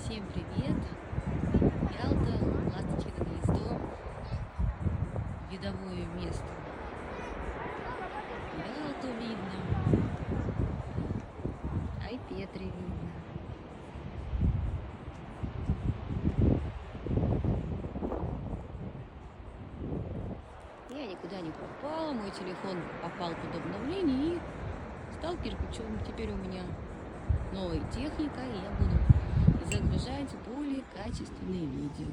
Всем привет! Ялта, Ласточкино гнездо, видовое место. Ялту видно, Айпетри видно. Я никуда не пропала, мой телефон попал под обновление и стал кирпичом. Теперь у меня новая техника, и я буду загружать более качественные видео.